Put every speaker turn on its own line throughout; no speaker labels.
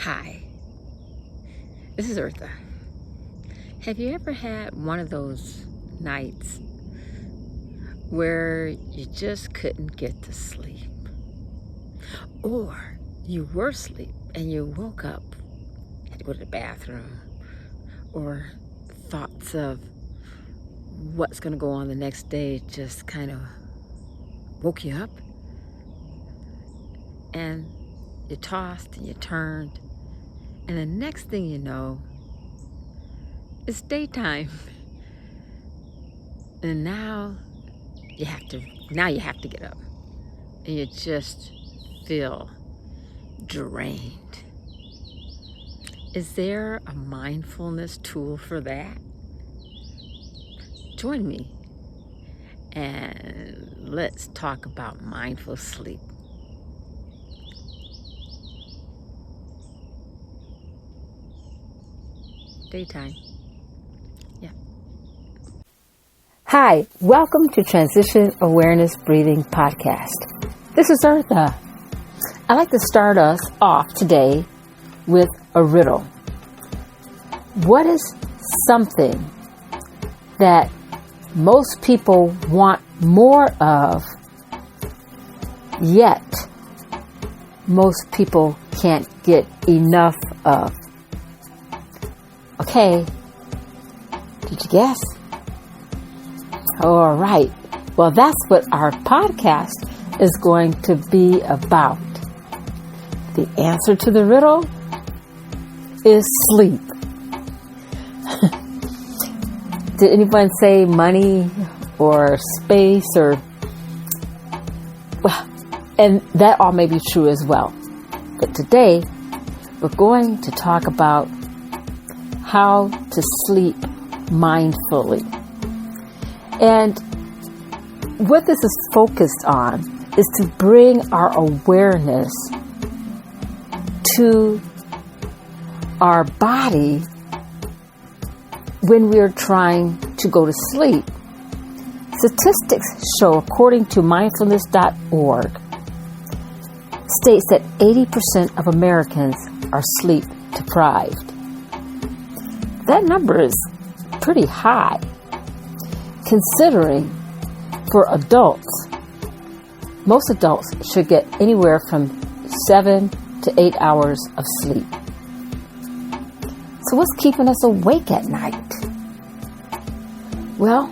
Hi, this is Eartha. Have you ever had one of those nights where you just couldn't get to sleep? Or you were asleep and you woke up, had to go to the bathroom, or thoughts of what's going to go on the next day just kind of woke you up? And you tossed and you turned, and the next thing you know, it's daytime. And now you have to get up. And you just feel drained. Is there a mindfulness tool for that? Join me and let's talk about mindful sleep. Daytime. Yeah. Hi, welcome to Transition Awareness Breathing Podcast. This is Eartha. I'd like to start us off today with a riddle. What is something that most people want more of, yet most people can't get enough of? Okay, did you guess? All right. Well, that's what our podcast is going to be about. The answer to the riddle is sleep. Did anyone say money or space or... Well, and that all may be true as well. But today, we're going to talk about how to sleep mindfully. And what this is focused on is to bring our awareness to our body when we're trying to go to sleep. Statistics show, according to mindfulness.org, states that 80% of Americans are sleep deprived. That number is pretty high, considering for adults, most adults should get anywhere from 7 to 8 hours of sleep. So what's keeping us awake at night? Well,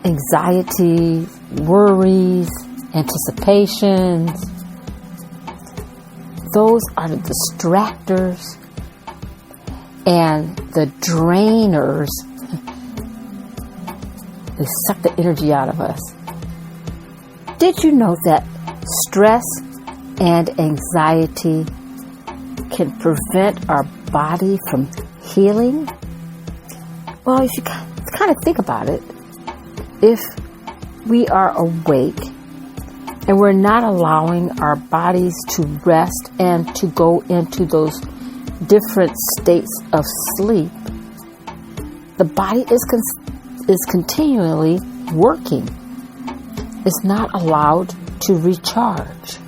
anxiety, worries, anticipations. Those are the distractors and the drainers. They suck the energy out of us. Did you know that stress and anxiety can prevent our body from healing? Well, if you kind of think about it, if we are awake and we're not allowing our bodies to rest and to go into those different states of sleep, the body is continually working. It's not allowed to recharge.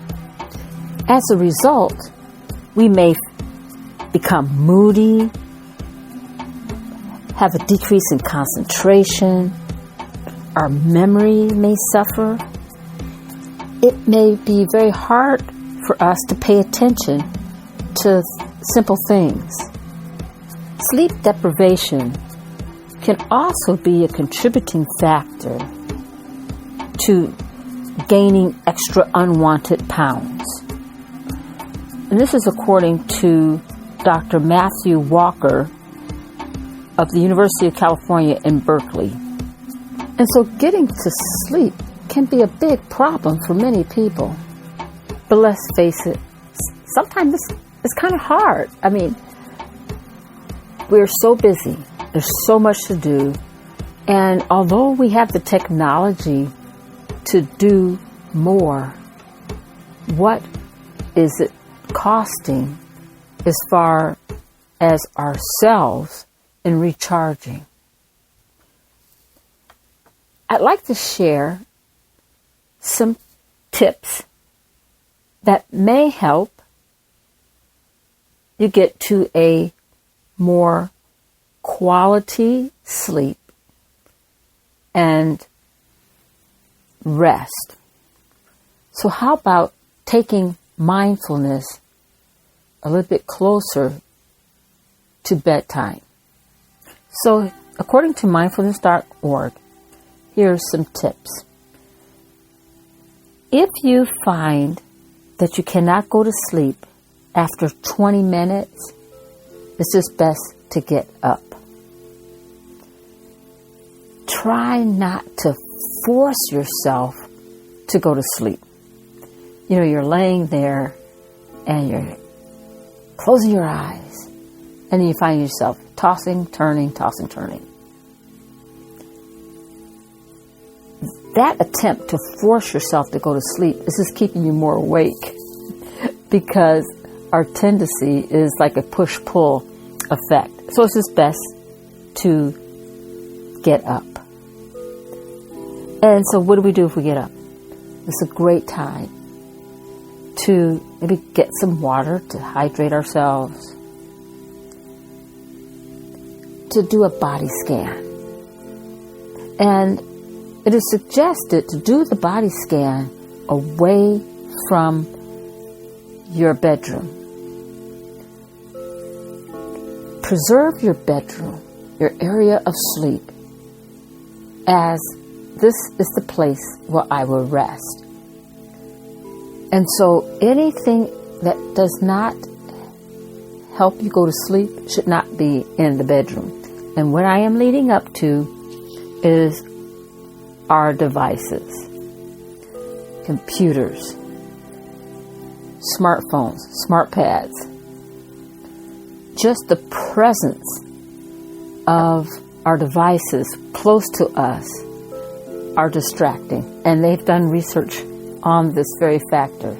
As a result, we may become moody, have a decrease in concentration, our memory may suffer. It may be very hard for us to pay attention to simple things. Sleep deprivation can also be a contributing factor to gaining extra unwanted pounds. And this is according to Dr. Matthew Walker of the University of California in Berkeley. And so getting to sleep can be a big problem for many people. But let's face it, sometimes it's kind of hard. I mean, we're so busy. There's so much to do. And although we have the technology to do more, what is it costing as far as ourselves in recharging? I'd like to share some tips that may help you get to a more quality sleep and rest. So how about taking mindfulness a little bit closer to bedtime? So according to mindfulness.org, here's some tips. If you find that you cannot go to sleep after 20 minutes, it's just best to get up. Try not to force yourself to go to sleep. You know, you're laying there and you're closing your eyes, and then you find yourself tossing, turning. That attempt to force yourself to go to sleep is just keeping you more awake, because our tendency is like a push-pull effect. So it's just best to get up. And so what do we do if we get up? It's a great time to maybe get some water to hydrate ourselves, to do a body scan. And it is suggested to do the body scan away from your bedroom. Preserve your bedroom, your area of sleep, as this is the place where I will rest. And so anything that does not help you go to sleep should not be in the bedroom. And what I am leading up to is our devices, computers, smartphones, smart pads. Just the presence of our devices close to us are distracting. And they've done research on this very factor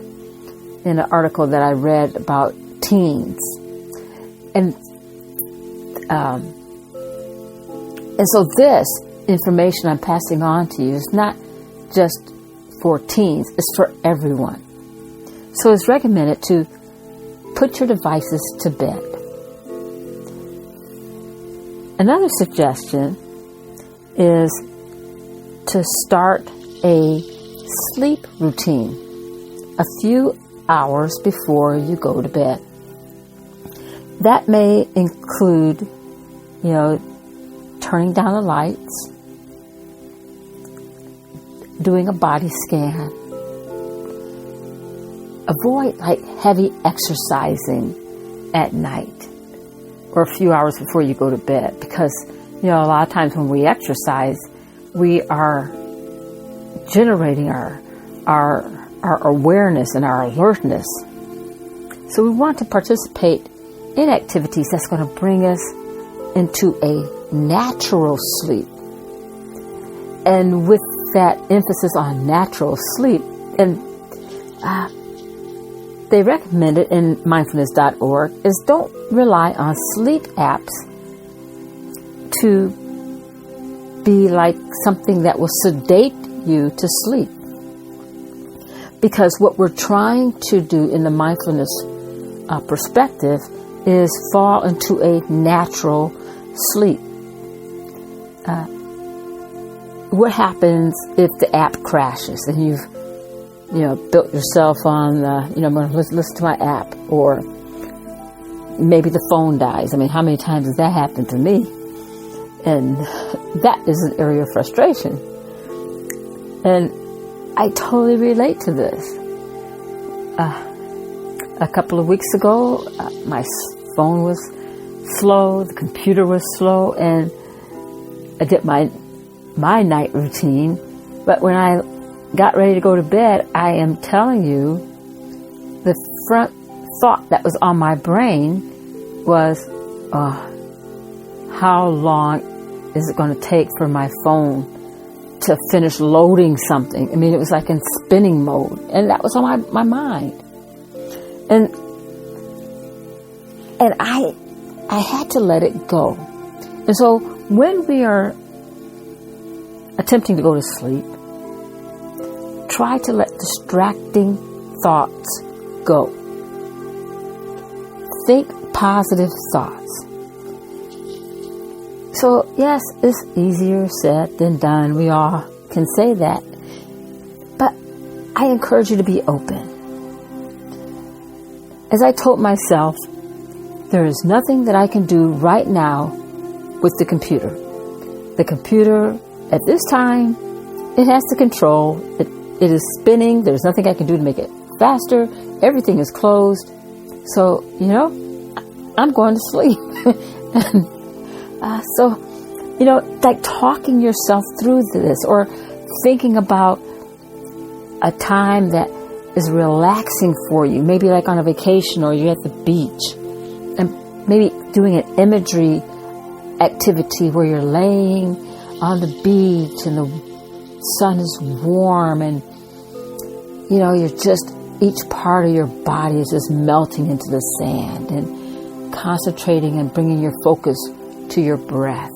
in an article that I read about teens. And so this information I'm passing on to you is not just for teens, it's for everyone. So it's recommended to put your devices to bed. Another suggestion is to start a sleep routine a few hours before you go to bed. That may include, turning down the lights, doing a body scan. Avoid heavy exercising at night or a few hours before you go to bed, because a lot of times when we exercise, we are generating our awareness and our alertness. So we want to participate in activities that's going to bring us into a natural sleep. And with that emphasis on natural sleep, and they recommend it in mindfulness.org, is don't rely on sleep apps to be like something that will sedate you to sleep. Because what we're trying to do in the mindfulness perspective is fall into a natural sleep. What happens if the app crashes and you've built yourself on I'm going to listen to my app, or maybe the phone dies? I mean, how many times has that happened to me? And that is an area of frustration. And I totally relate to this. A couple of weeks ago, my phone was slow, the computer was slow, and I did my night routine. But when I got ready to go to bed, I am telling you, the front thought that was on my brain was, how long is it going to take for my phone to finish loading something? I mean, it was like in spinning mode, and that was on my mind. And I had to let it go. And so when we are attempting to go to sleep, try to let distracting thoughts go. Think positive thoughts. So yes, it's easier said than done. We all can say that. But I encourage you to be open. As I told myself, there is nothing that I can do right now with the computer. The computer, at this time, it has the control. It is spinning. There's nothing I can do to make it faster. Everything is closed. So, I'm going to sleep. Like talking yourself through this, or thinking about a time that is relaxing for you, maybe like on a vacation or you're at the beach, and maybe doing an imagery activity where you're laying on the beach and the sun is warm, and you're just, each part of your body is just melting into the sand, and concentrating and bringing your focus to your breath,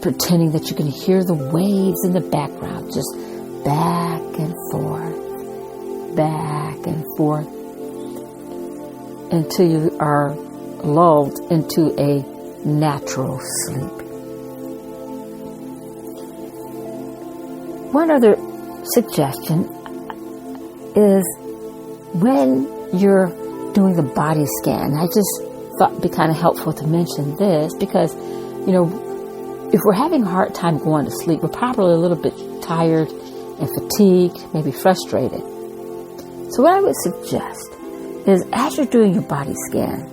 pretending that you can hear the waves in the background, just back and forth, until you are lulled into a natural sleep. One other suggestion is when you're doing the body scan. I just thought it'd be kind of helpful to mention this because, if we're having a hard time going to sleep, we're probably a little bit tired and fatigued, maybe frustrated. So what I would suggest is, as you're doing your body scan,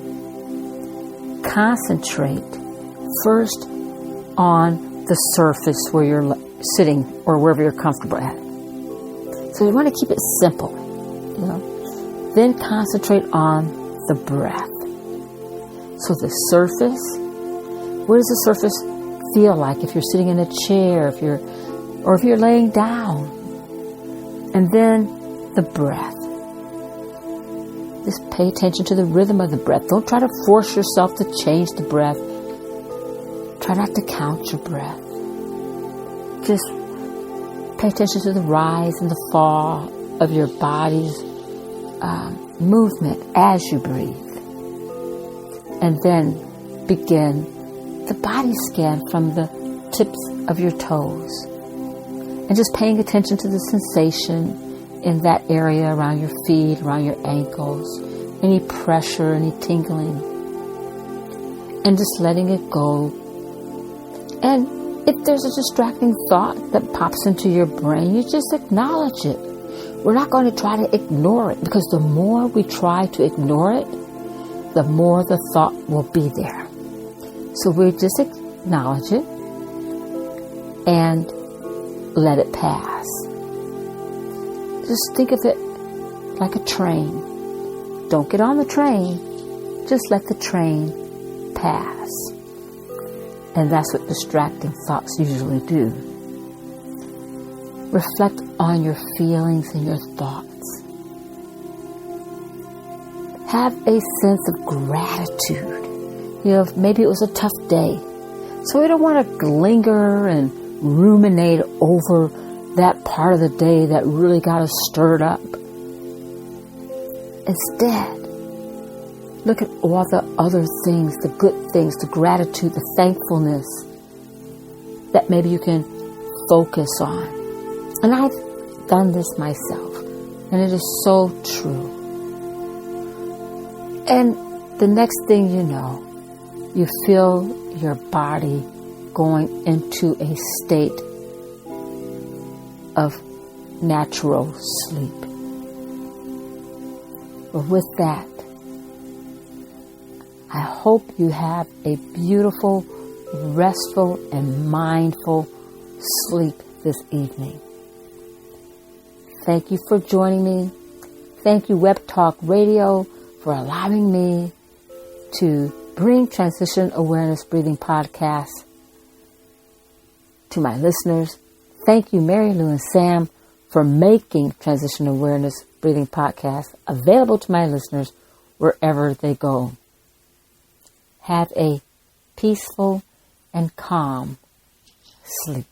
concentrate first on the surface where you're sitting or wherever you're comfortable at. So you want to keep it simple, Then concentrate on the breath. So the surface, what does the surface feel like if you're sitting in a chair, if you're laying down? And then the breath. Just pay attention to the rhythm of the breath. Don't try to force yourself to change the breath. Try not to count your breath. Just pay attention to the rise and the fall of your body's movement as you breathe. And then begin the body scan from the tips of your toes. And just paying attention to the sensation in that area around your feet, around your ankles, any pressure, any tingling. And just letting it go. And if there's a distracting thought that pops into your brain, you just acknowledge it. We're not going to try to ignore it, because the more we try to ignore it, the more the thought will be there. So we just acknowledge it and let it pass. Just think of it like a train. Don't get on the train. Just let the train pass. And that's what distracting thoughts usually do. Reflect on your feelings and your thoughts. Have a sense of gratitude. Maybe it was a tough day. So we don't want to linger and ruminate over that part of the day that really got us stirred up. Instead, look at all the other things, the good things, the gratitude, the thankfulness that maybe you can focus on. And I've done this myself, and it is so true. And the next thing you know, you feel your body going into a state of natural sleep. But with that, I hope you have a beautiful, restful, and mindful sleep this evening. Thank you for joining me. Thank you, Web Talk Radio, for allowing me to bring Transition Awareness Breathing Podcast to my listeners. Thank you, Mary Lou and Sam, for making Transition Awareness Breathing Podcast available to my listeners wherever they go. Have a peaceful and calm sleep.